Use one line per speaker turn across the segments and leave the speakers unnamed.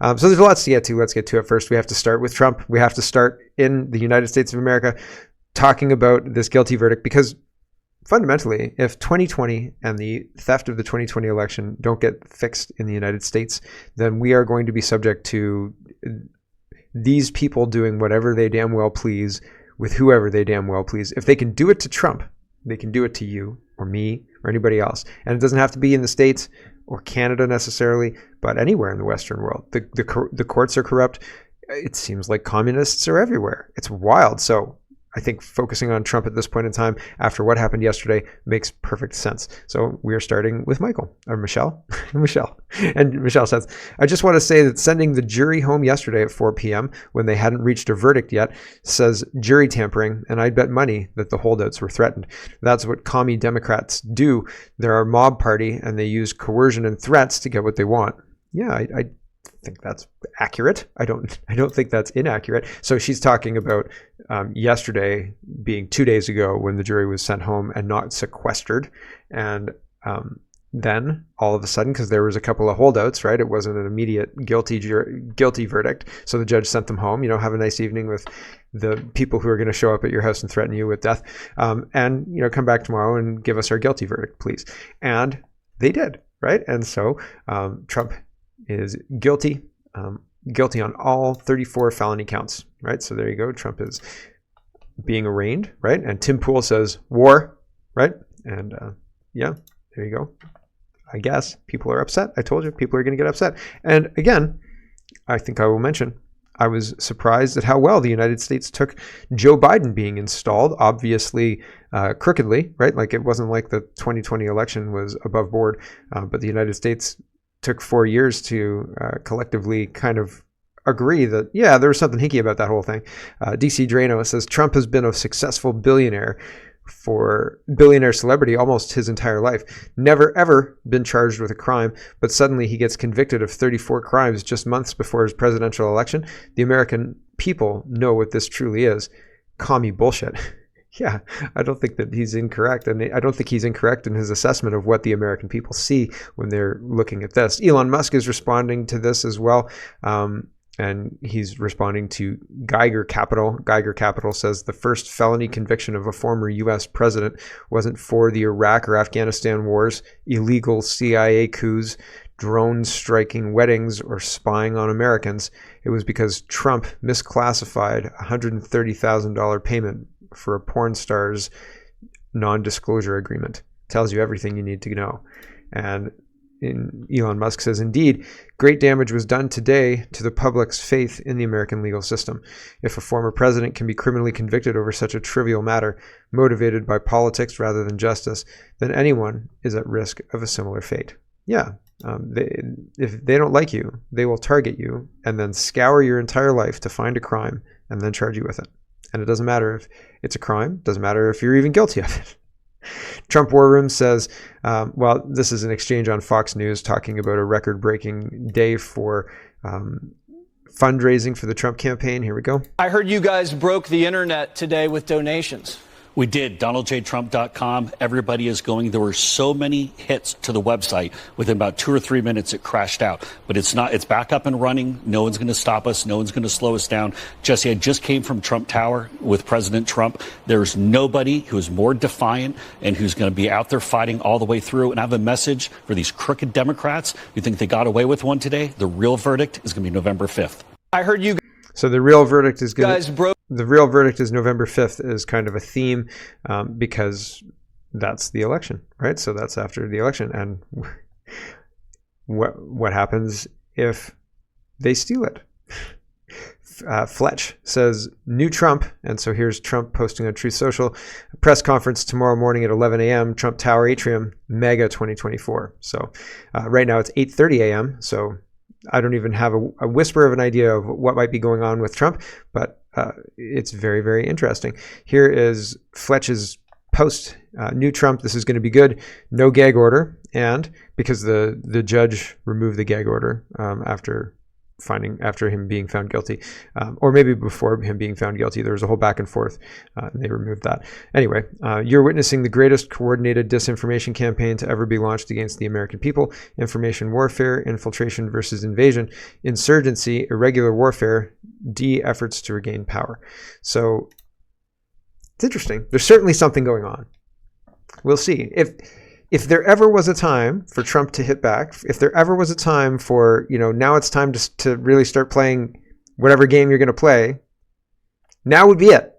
So there's lots to get to. Let's get to it first. We have to start with Trump. We have to start in the United States of America talking about this guilty verdict, because fundamentally, if 2020 and the theft of the 2020 election don't get fixed in the United States, then we are going to be subject to these people doing whatever they damn well please with whoever they damn well please. If they can do it to Trump, they can do it to you or me or anybody else. And it doesn't have to be in the States or Canada necessarily, but anywhere in the Western world. The courts are corrupt. It seems like communists are everywhere. It's wild. So I think focusing on Trump at this point in time, after what happened yesterday, makes perfect sense. So we are starting with Michael, or Michelle. Michelle. And Michelle says, I just want to say that sending the jury home yesterday at 4 p.m. when they hadn't reached a verdict yet says jury tampering, and I'd bet money that the holdouts were threatened. That's what commie Democrats do. They're a mob party, and they use coercion and threats to get what they want. Yeah, I think that's accurate. I don't think that's inaccurate. So she's talking about yesterday being 2 days ago when the jury was sent home and not sequestered, and then all of a sudden, because there was a couple of holdouts, right? It wasn't an immediate guilty verdict. So the judge sent them home. Have a nice evening with the people who are going to show up at your house and threaten you with death, and come back tomorrow and give us our guilty verdict, please. And they did, right? And so Trump is guilty on all 34 felony counts, right? So there you go. Trump is being arraigned, right? And Tim Pool says war, right? And yeah, there you go. I guess people are upset. I told you, people are going to get upset. And again, I think I will mention, I was surprised at how well the United States took Joe Biden being installed, obviously crookedly, right? Like, it wasn't like the 2020 election was above board, but the United States took 4 years to collectively kind of agree that, yeah, there was something hinky about that whole thing. DC Drano says Trump has been a successful billionaire celebrity almost his entire life. Never, ever been charged with a crime, but suddenly he gets convicted of 34 crimes just months before his presidential election. The American people know what this truly is. Commie bullshit. Yeah, I don't think that he's incorrect. And I don't think he's incorrect in his assessment of what the American people see when they're looking at this. Elon Musk is responding to this as well. And he's responding to Geiger Capital. Geiger Capital says the first felony conviction of a former U.S. president wasn't for the Iraq or Afghanistan wars, illegal CIA coups, drone striking weddings, or spying on Americans. It was because Trump misclassified a $130,000 payment for a porn star's non-disclosure agreement. Tells you everything you need to know. And Elon Musk says, indeed, great damage was done today to the public's faith in the American legal system. If a former president can be criminally convicted over such a trivial matter, motivated by politics rather than justice, then anyone is at risk of a similar fate. Yeah, if they don't like you, they will target you and then scour your entire life to find a crime and then charge you with it. And it doesn't matter if it's a crime, doesn't matter if you're even guilty of it. Trump War Room says, well, this is an exchange on Fox News talking about a record-breaking day for fundraising for the Trump campaign. Here we go.
I heard you guys broke the internet today with donations.
We did. DonaldJTrump.com. Everybody is going. There were so many hits to the website. Within about 2 or 3 minutes, it crashed out. But it's back up and running. No one's going to stop us. No one's going to slow us down. Jesse, I just came from Trump Tower with President Trump. There's nobody who is more defiant and who's going to be out there fighting all the way through. And I have a message for these crooked Democrats who think they got away with one today. The real verdict is going to be November 5th.
I heard you
So the real verdict is going
guys broke.
The real verdict is November 5th is kind of a theme because that's the election, right? So that's after the election. And what happens if they steal it? Fletch says, new Trump. And so here's Trump posting on Truth Social. Press conference tomorrow morning at 11 a.m. Trump Tower Atrium, MAGA 2024. So right now it's 8:30 a.m. So I don't even have a whisper of an idea of what might be going on with Trump, but it's very, very interesting. Here is Fletch's post. New Trump, this is going to be good. No gag order. And because the judge removed the gag order after after him being found guilty, or maybe before him being found guilty. There was a whole back and forth, and they removed that. Anyway, you're witnessing the greatest coordinated disinformation campaign to ever be launched against the American people. Information warfare, infiltration versus invasion, insurgency, irregular warfare, efforts to regain power. So it's interesting. There's certainly something going on. We'll see. If there ever was a time for Trump to hit back, if there ever was a time for, now it's time to really start playing whatever game you're going to play, now would be it.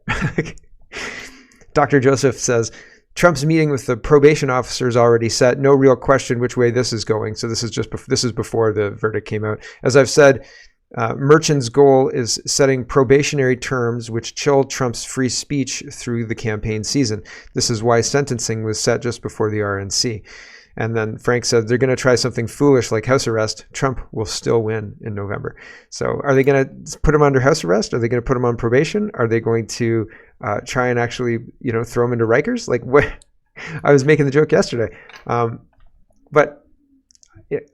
Dr. Joseph says, Trump's meeting with the probation officers already set. No real question which way this is going. So this is before the verdict came out. As I've said, Merchan's goal is setting probationary terms which chill Trump's free speech through the campaign season. This is why sentencing was set just before the RNC. And then Frank said they're going to try something foolish like house arrest. Trump will still win in November. So are they going to put him under house arrest? Are they going to put him on probation? Are they going to try and actually, throw him into Rikers? Like what? I was making the joke yesterday, but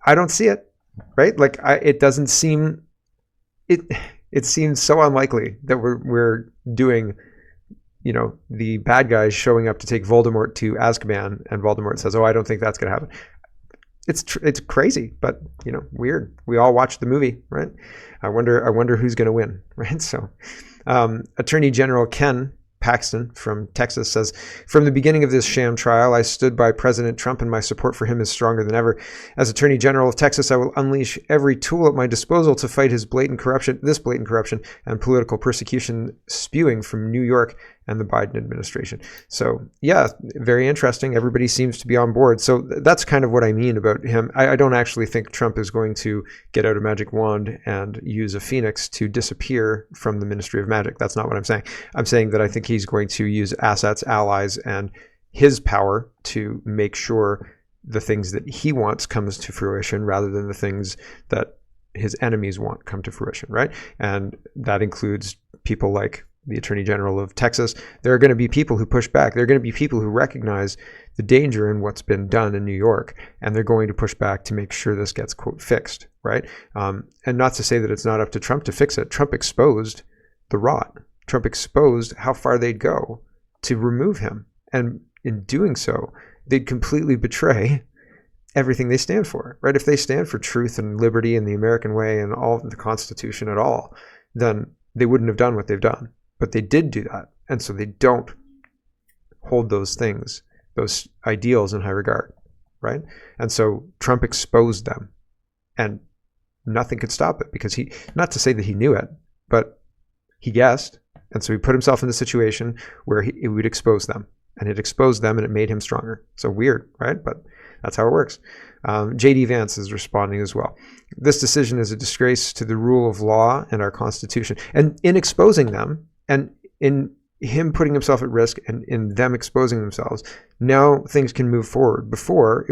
I don't see it. Right? Like it doesn't seem. It seems so unlikely that we're doing, the bad guys showing up to take Voldemort to Azkaban, and Voldemort says, "Oh, I don't think that's going to happen." It's crazy, but weird. We all watched the movie, right? I wonder who's going to win, right? So, Attorney General Ken Paxton from Texas says, from the beginning of this sham trial, I stood by President Trump and my support for him is stronger than ever. As Attorney General of Texas, I will unleash every tool at my disposal to fight this blatant corruption and political persecution spewing from New York and the Biden administration. So yeah, very interesting. Everybody seems to be on board. So that's kind of what I mean about him. I don't actually think Trump is going to get out a magic wand and use a phoenix to disappear from the Ministry of Magic. That's not what I'm saying. I'm saying that I think he's going to use assets, allies, and his power to make sure the things that he wants comes to fruition rather than the things that his enemies want come to fruition, right? And that includes people like the Attorney General of Texas. There are going to be people who push back. There are going to be people who recognize the danger in what's been done in New York, and they're going to push back to make sure this gets, quote, fixed, right? And not to say that it's not up to Trump to fix it. Trump exposed the rot. Trump exposed how far they'd go to remove him. And in doing so, they'd completely betray everything they stand for, right? If they stand for truth and liberty and the American way and all the Constitution at all, then they wouldn't have done what they've done. But they did do that. And so they don't hold those things, those ideals in high regard, right? And so Trump exposed them and nothing could stop it because not to say that he knew it, but he guessed. And so he put himself in the situation where he would expose them, and it exposed them and it made him stronger. So weird, right? But that's how it works. J.D. Vance is responding as well. This decision is a disgrace to the rule of law and our Constitution. And in exposing them, and in him putting himself at risk and in them exposing themselves, now things can move forward. Before,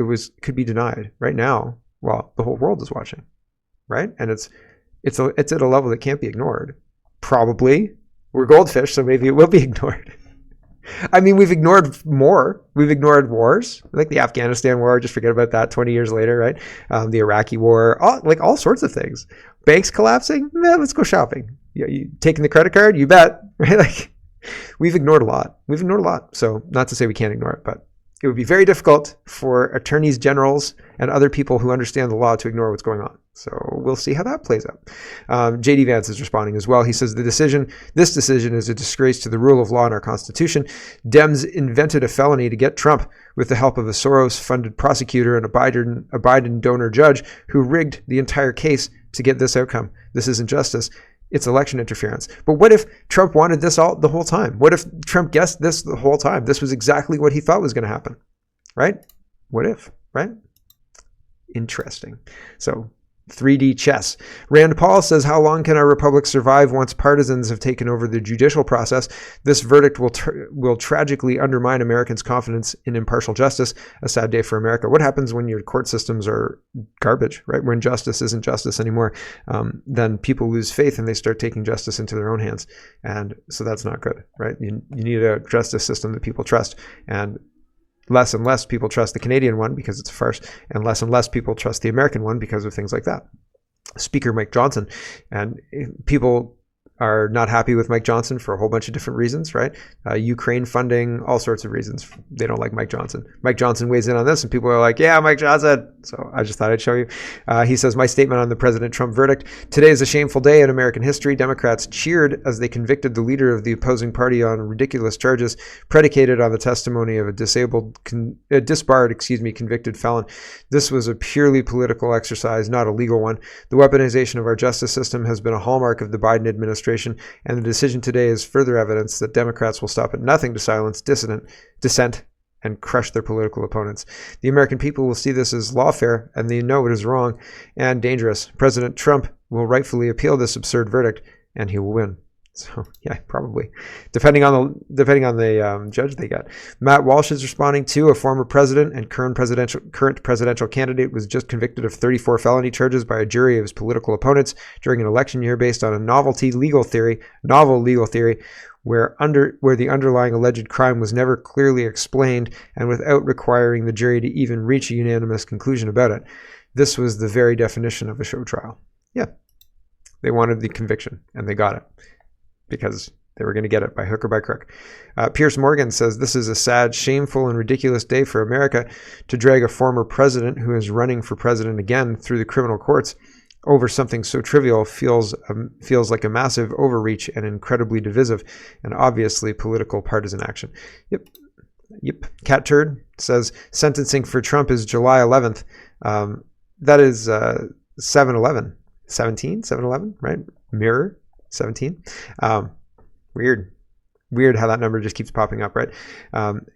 could be denied. Right now, well, the whole world is watching, right? And it's at a level that can't be ignored. Probably. We're goldfish, so maybe it will be ignored. I mean, we've ignored more. We've ignored wars, like the Afghanistan war. Just forget about that 20 years later, right? The Iraqi war, all sorts of things. Banks collapsing? Let's go shopping. You taking the credit card? You bet, right? Like, we've ignored a lot. So not to say we can't ignore it, but it would be very difficult for attorneys generals and other people who understand the law to ignore what's going on. So we'll see how that plays out. J.D. Vance is responding as well. He says this decision is a disgrace to the rule of law and our Constitution. Dems invented a felony to get Trump with the help of a Soros-funded prosecutor and a Biden donor judge who rigged the entire case to get this outcome. This isn't justice. It's election interference. But what if Trump wanted this the whole time? What if Trump guessed this the whole time? This was exactly what he thought was going to happen, right? What if, right? Interesting. So 3D chess. Rand Paul says, how long can our republic survive once partisans have taken over the judicial process? This verdict will tragically undermine Americans' confidence in impartial justice. A sad day for America. What happens when your court systems are garbage, right? When justice isn't justice anymore, then people lose faith and they start taking justice into their own hands. And so that's not good, right? You need a justice system that people trust. And less people trust the Canadian one because it's a farce, and less people trust the American one because of things like that. Speaker Mike Johnson. And people are not happy with Mike Johnson for a whole bunch of different reasons, right? Ukraine funding, all sorts of reasons. They don't like Mike Johnson. Mike Johnson weighs in on this, and people are like, yeah, Mike Johnson. So I just thought I'd show you. He says, my statement on the President Trump verdict. Today is a shameful day in American history. Democrats cheered as they convicted the leader of the opposing party on ridiculous charges predicated on the testimony of a disbarred, convicted felon. This was a purely political exercise, not a legal one. The weaponization of our justice system has been a hallmark of the Biden administration, and the decision today is further evidence that Democrats will stop at nothing to silence dissent and crush their political opponents. The American people will see this as lawfare, and they know it is wrong and dangerous. President Trump will rightfully appeal this absurd verdict, and he will win. So yeah, probably, depending on the judge they got. Matt Walsh is responding to a former president and current presidential candidate was just convicted of 34 felony charges by a jury of his political opponents during an election year based on a novel legal theory, where the underlying alleged crime was never clearly explained and without requiring the jury to even reach a unanimous conclusion about it. This was the very definition of a show trial. Yeah, they wanted the conviction, and they got it, because they were going to get it by hook or by crook. Pierce Morgan says, this is a sad, shameful, and ridiculous day for America to drag a former president who is running for president again through the criminal courts over something so trivial feels like a massive overreach and incredibly divisive and obviously political partisan action. Yep. Cat Turd says, sentencing for Trump is July 11th. That is 7/11. 7/11, right? Mirror. 17. Weird how that number just keeps popping up, right?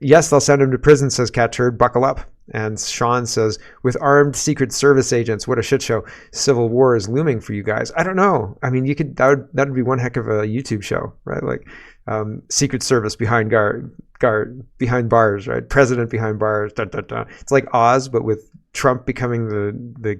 Yes, they'll send him to prison, says Cat Turd. Buckle up. And Sean says, with armed Secret Service agents, what a shit show. Civil war is looming for you guys. I don't know. I mean, that would be one heck of a YouTube show, right? Like Secret Service behind behind bars, right? President behind bars. Da, da, da. It's like Oz, but with Trump becoming the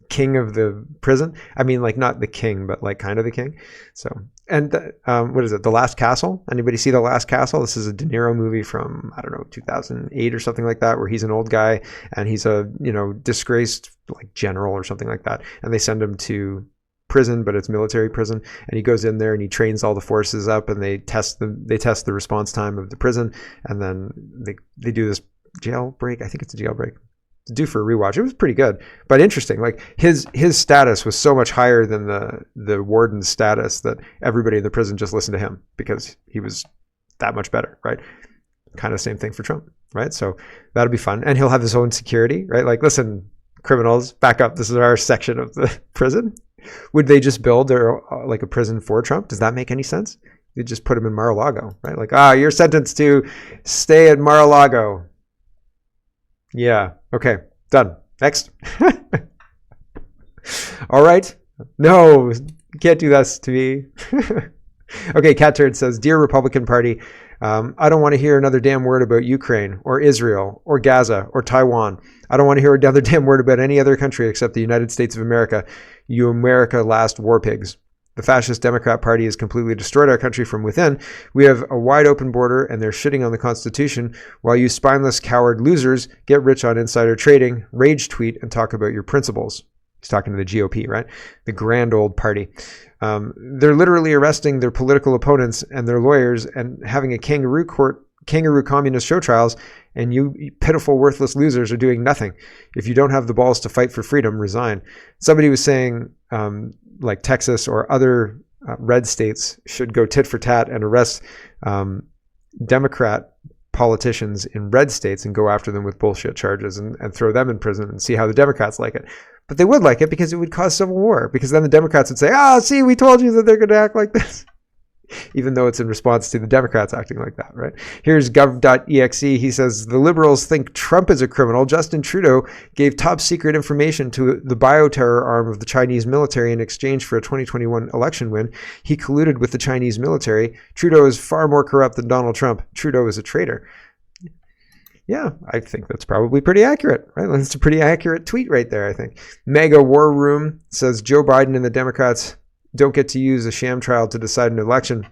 king of the prison. I mean, like not the king, but like kind of the king. So, and what is it? The Last Castle? Anybody see The Last Castle? This is a De Niro movie from, I don't know, 2008 or something like that, where he's an old guy and he's a, disgraced like general or something like that. And they send him to prison, but it's military prison. And he goes in there and he trains all the forces up, and they test the response time of the prison. And then they do this jailbreak. I think it's a jailbreak. Due for a rewatch. It was pretty good, but interesting. Like his status was so much higher than the warden's status that everybody in the prison just listened to him because he was that much better, right? Kind of same thing for Trump, right? So that'll be fun, and he'll have his own security, right? Like, listen, criminals, back up. This is our section of the prison. Would they just build like a prison for Trump? Does that make any sense? You just put him in Mar-a-Lago, right? Like, you're sentenced to stay at Mar-a-Lago. Yeah. Okay. Done. Next. All right. No, you can't do this to me. Okay. Cat Turd says, Dear Republican Party, I don't want to hear another damn word about Ukraine or Israel or Gaza or Taiwan. I don't want to hear another damn word about any other country except the United States of America. You America last war pigs. The fascist Democrat Party has completely destroyed our country from within. We have a wide open border, and they're shitting on the Constitution, while you spineless coward losers get rich on insider trading, rage tweet, and talk about your principles. He's talking to the GOP, right? The grand old party. They're literally arresting their political opponents and their lawyers and having a kangaroo communist show trials, and you pitiful, worthless losers are doing nothing. If you don't have the balls to fight for freedom, resign. Somebody was saying, like Texas or other red states should go tit for tat and arrest Democrat politicians in red states and go after them with bullshit charges and throw them in prison and see how the Democrats like it. But they would like it because it would cause civil war, because then the Democrats would say, see, we told you that they're going to act like this. Even though it's in response to the Democrats acting like that, right? Here's gov.exe. He says, the liberals think Trump is a criminal. Justin Trudeau gave top secret information to the bioterror arm of the Chinese military in exchange for a 2021 election win. He colluded with the Chinese military. Trudeau is far more corrupt than Donald Trump. Trudeau is a traitor. Yeah, I think that's probably pretty accurate, right? That's a pretty accurate tweet right there, I think. Mega War Room says, Joe Biden and the Democrats don't get to use a sham trial to decide an election.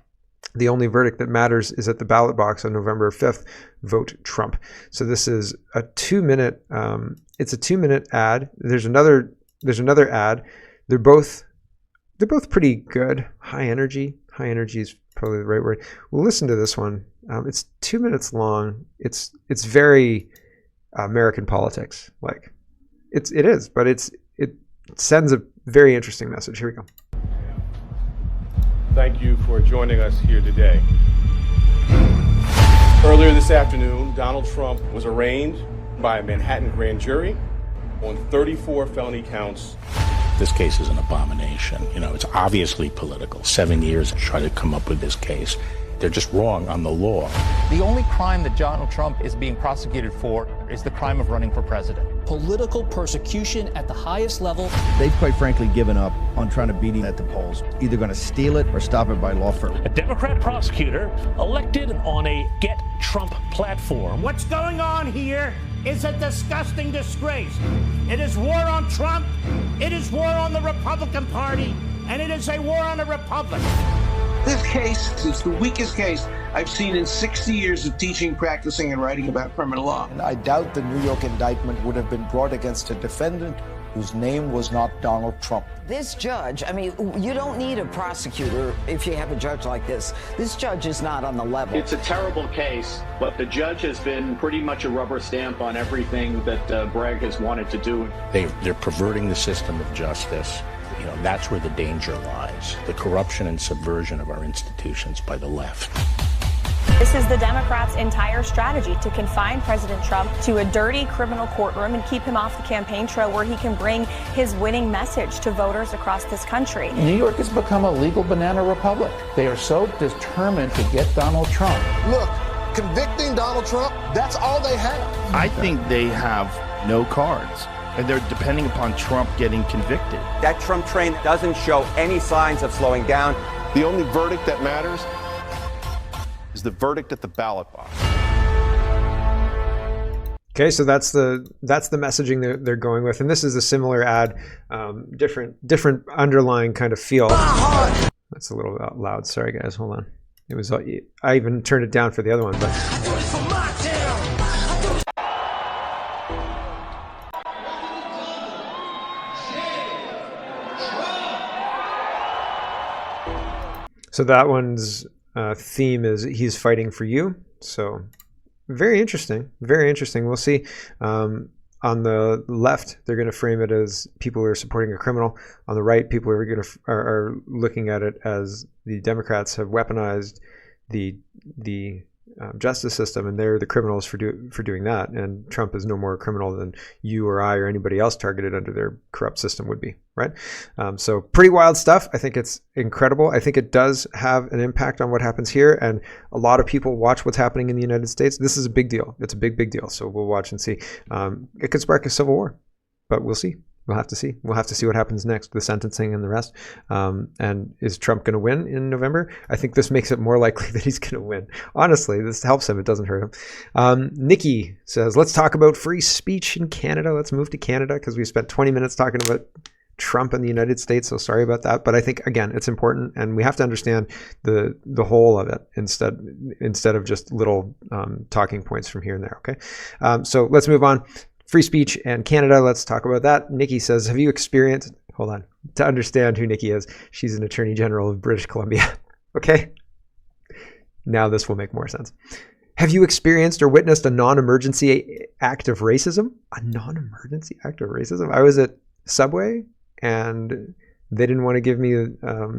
The only verdict that matters is at the ballot box on November 5th. Vote Trump. So this is a 2-minute. It's a 2-minute ad. There's another ad they're both pretty good. High energy is probably the right word. We'll listen to this one. It's 2 minutes long. It's very American politics. Like it is, but it sends a very interesting message. Here we go.
Thank you for joining us here today. Earlier this afternoon, Donald Trump was arraigned by a Manhattan grand jury on 34 felony counts.
This case is an abomination. You know, it's obviously political. 7 years to try to come up with this case. They're just wrong on the law.
The only crime that Donald Trump is being prosecuted for is the crime of running for president.
Political persecution at the highest level.
They've quite frankly given up on trying to beat him at the polls. Either going to steal it or stop it by law firm.
A Democrat prosecutor elected on a Get Trump platform.
What's going on here is a disgusting disgrace. It is war on Trump, it is war on the Republican Party, and it is a war on the Republic.
This case is the weakest case I've seen in 60 years of teaching, practicing, and writing about criminal law.
And I doubt the New York indictment would have been brought against a defendant whose name was not Donald Trump.
This judge, I mean, you don't need a prosecutor if you have a judge like this. This judge is not on the level.
It's a terrible case, but the judge has been pretty much a rubber stamp on everything that Bragg has wanted to do.
They're perverting the system of justice. You know, that's where the danger lies. The corruption and subversion of our institutions by the left.
This is the Democrats' entire strategy, to confine President Trump to a dirty criminal courtroom and keep him off the campaign trail where he can bring his winning message to voters across this country.
New York has become a legal banana republic. They are so determined to get Donald Trump.
Look, convicting Donald Trump, that's all they have.
I think they have no cards, and they're depending upon Trump getting convicted.
That Trump train doesn't show any signs of slowing down.
The only verdict that matters is the verdict at the ballot box.
Okay, so that's the messaging they're going with, and this is a similar ad, different underlying kind of feel. That's a little loud. Sorry, guys. Hold on. It was. I even turned it down for the other one, but. So that one's theme is he's fighting for you. So very interesting. Very interesting. We'll see. On the left, they're going to frame it as people who are supporting a criminal. On the right, people are looking at it as the Democrats have weaponized the justice system, and they're the criminals for doing that. And Trump is no more a criminal than you or I or anybody else targeted under their corrupt system would be, right? So pretty wild stuff. I think it's incredible. I think it does have an impact on what happens here, and a lot of people watch what's happening in the United States. This is a big deal. It's a big deal. So we'll watch and see. It could spark a civil war, but we'll see. We'll have to see. We'll have to see what happens next, the sentencing and the rest. And is Trump going to win in November? I think this makes it more likely that he's going to win. Honestly, this helps him. It doesn't hurt him. Nikki says, let's talk about free speech in Canada. Let's move to Canada because we spent 20 minutes talking about Trump in the United States. So sorry about that. But I think, again, it's important, and we have to understand the whole of it instead of just little talking points from here and there. Okay. So let's move on. Free speech and Canada. Let's talk about that. Nikki says, have you experienced, hold on, to understand who Nikki is, she's an attorney general of British Columbia. Okay. Now this will make more sense. Have you experienced or witnessed a non-emergency act of racism? A non-emergency act of racism? I was at Subway and they didn't want to give me, oh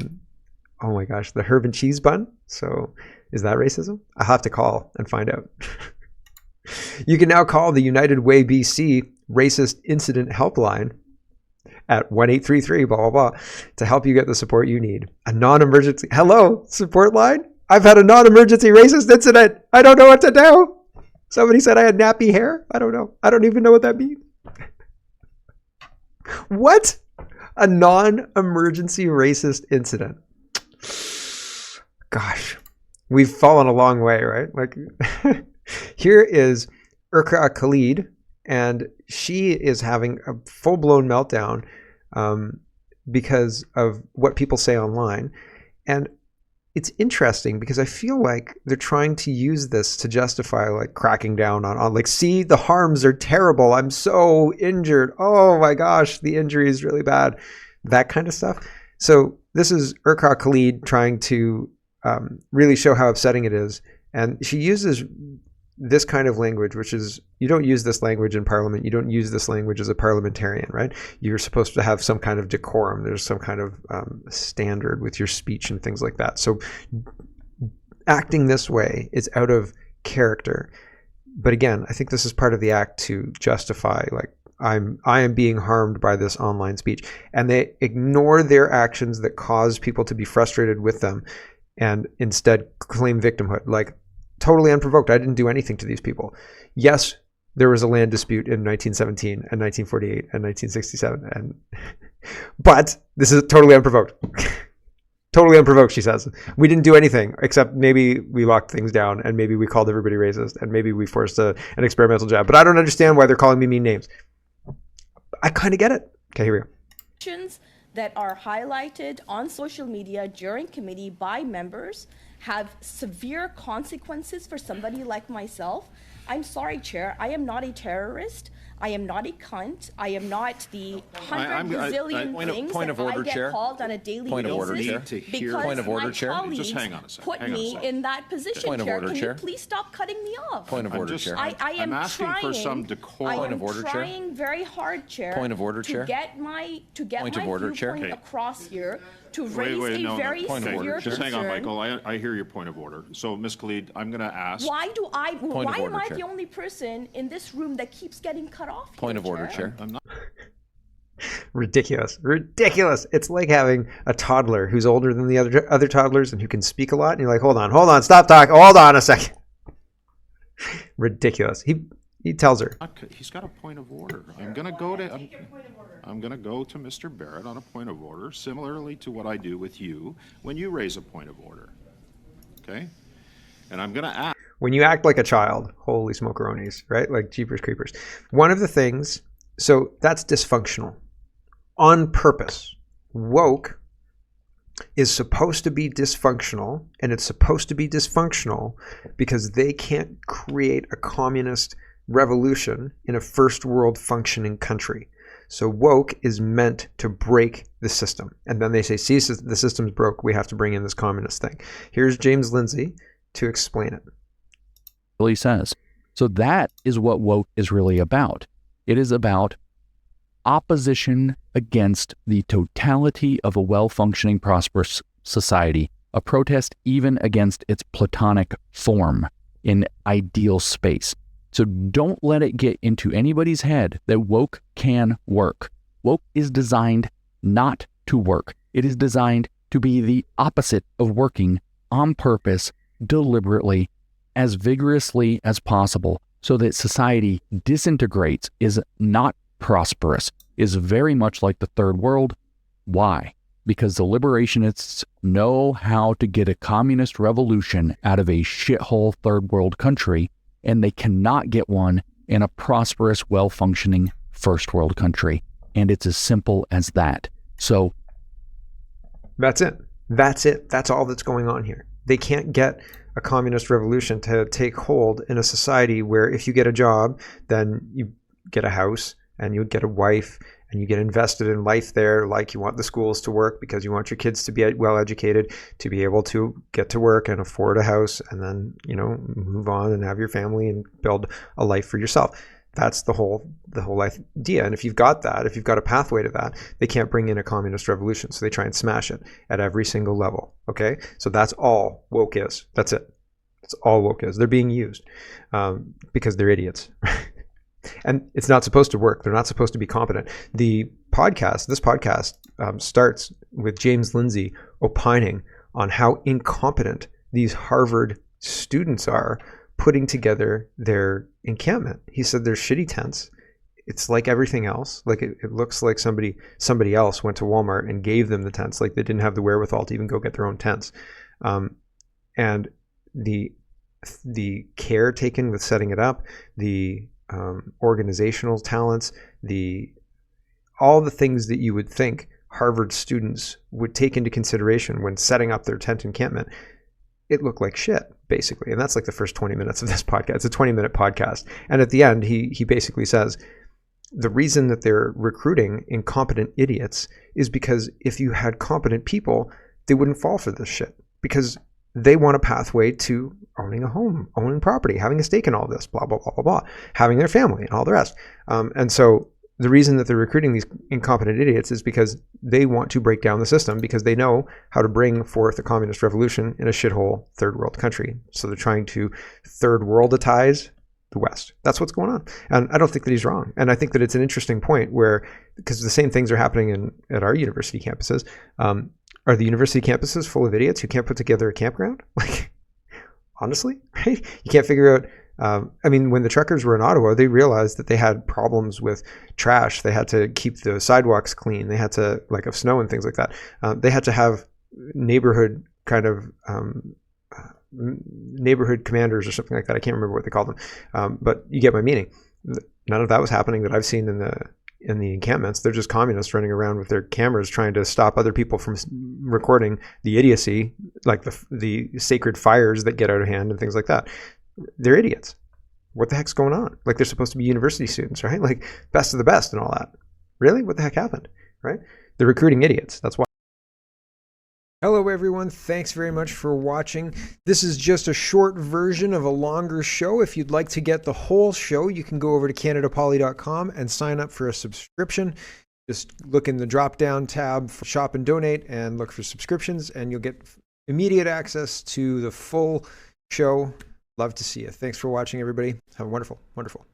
my gosh, the herb and cheese bun. So is that racism? I'll have to call and find out. You can now call the United Way BC Racist Incident Helpline at 1-833 blah blah blah to help you get the support you need. A non-emergency support line. I've had a non-emergency racist incident. I don't know what to do. Somebody said I had nappy hair. I don't know. I don't even know what that means. What? A non-emergency racist incident. Gosh, we've fallen a long way, right? Like. Here is Urqa Khalid, and she is having a full-blown meltdown because of what people say online. And it's interesting because I feel like they're trying to use this to justify like cracking down on like, see, the harms are terrible. I'm so injured. Oh my gosh, the injury is really bad. that kind of stuff. So this is Urqa Khalid trying to really show how upsetting it is. And she uses this kind of language, which is, you don't use this language in parliament. You don't use this language as a parliamentarian, right? You're supposed to have some kind of decorum. There's some kind of standard with your speech and things like that. So acting this way is out of character. But again, I think this is part of the act to justify, like, I am being harmed by this online speech. And they ignore their actions that cause people to be frustrated with them and instead claim victimhood. Like, totally unprovoked. I didn't do anything to these people. Yes, there was a land dispute in 1917 and 1948 and 1967. But this is totally unprovoked. Totally unprovoked, she says. We didn't do anything except maybe we locked things down and maybe we called everybody racist and maybe we forced an experimental jab. But I don't understand why they're calling me mean names. I kind of get it. Okay, here we go.
That are highlighted on social media during committee by members have severe consequences for somebody like myself. I'm sorry, Chair, I am not a terrorist. I am not a cunt. I am not the 100 bazillion things that I get called on a daily basis because my colleagues put me in that position, Chair. Can you please stop cutting me off?
Point of order, Chair.
I am
asking for some decorum.
I am trying very hard, Chair, to get my viewpoint across here, to raise a very severe concern.
Just hang on, Michael. I hear your point of order. So, Ms. Khalid, I'm going to ask.
Why am I the only person in this room that keeps getting cut off?
Point of order, Chair. I'm not.
Ridiculous. It's like having a toddler who's older than the other toddlers and who can speak a lot. And you're like, hold on, stop talking. Hold on a second. Ridiculous. He tells her.
He's got a point of order. I'm going to go to Mr. Barrett on a point of order, similarly to what I do with you when you raise a point of order. Okay? And I'm going to ask.
When you act like a child, holy smokeronies, right? Like Jeepers Creepers. One of the things, so that's dysfunctional. On purpose. Woke is supposed to be dysfunctional, and it's supposed to be dysfunctional because they can't create a communist revolution in a first world functioning country. So woke is meant to break the system. And then they say, see, the system's broke. We have to bring in this communist thing. Here's James Lindsay to explain it.
He says. So that is what woke is really about. It is about opposition against the totality of a well-functioning, prosperous society, a protest even against its platonic form in ideal space. So don't let it get into anybody's head that woke can work. Woke is designed not to work. It is designed to be the opposite of working on purpose, deliberately, as vigorously as possible, so that society disintegrates, is not prosperous, is very much like the third world. Why? Because the liberationists know how to get a communist revolution out of a shithole third world country, and they cannot get one in a prosperous, well-functioning first world country. And it's as simple as that. So
that's it. That's all that's going on here. They can't get a communist revolution to take hold in a society where if you get a job, then you get a house and you get a wife and you get invested in life there. Like you want the schools to work because you want your kids to be well educated, to be able to get to work and afford a house and then, move on and have your family and build a life for yourself. That's the whole idea. And if you've got a pathway to that, they can't bring in a communist revolution. So they try and smash it at every single level. Okay. So that's all woke is. That's it. That's all woke is. They're being used because they're idiots. And it's not supposed to work. They're not supposed to be competent. This podcast starts with James Lindsay opining on how incompetent these Harvard students are putting together their encampment. He said they're shitty tents. It's like everything else. Like it looks like somebody else went to Walmart and gave them the tents. Like they didn't have the wherewithal to even go get their own tents. And the care taken with setting it up, the organizational talents, all the things that you would think Harvard students would take into consideration when setting up their tent encampment, it looked like shit, basically. And that's like the first 20 minutes of this podcast. It's a 20-minute podcast. And at the end, he basically says, the reason that they're recruiting incompetent idiots is because if you had competent people, they wouldn't fall for this shit, because they want a pathway to owning a home, owning property, having a stake in all this, blah, blah, blah, blah, blah, having their family and all the rest. And so the reason that they're recruiting these incompetent idiots is because they want to break down the system, because they know how to bring forth a communist revolution in a shithole third world country. So they're trying to third worlditize the West. That's what's going on. And I don't think that he's wrong. And I think that it's an interesting point where, because the same things are happening at our university campuses. Are the university campuses full of idiots who can't put together a campground? Like, honestly, right? You can't figure out. I mean, when the truckers were in Ottawa, they realized that they had problems with trash. They had to keep the sidewalks clean. They had to, like, of snow and things like that. They had to have neighborhood kind of neighborhood commanders or something like that. I can't remember what they called them, but you get my meaning. None of that was happening that I've seen in the encampments. They're just communists running around with their cameras trying to stop other people from recording the idiocy, like the sacred fires that get out of hand and things like that. They're idiots. What the heck's going on? Like, they're supposed to be university students, right? Like, best of the best and all that. Really? What the heck happened, right? They're recruiting idiots. That's why. Hello, everyone. Thanks very much for watching. This is just a short version of a longer show. If you'd like to get the whole show, you can go over to CanadaPoly.com and sign up for a subscription. Just look in the drop-down tab for Shop and Donate and look for subscriptions, and you'll get immediate access to the full show. Love to see you. Thanks for watching, everybody. Have a wonderful, wonderful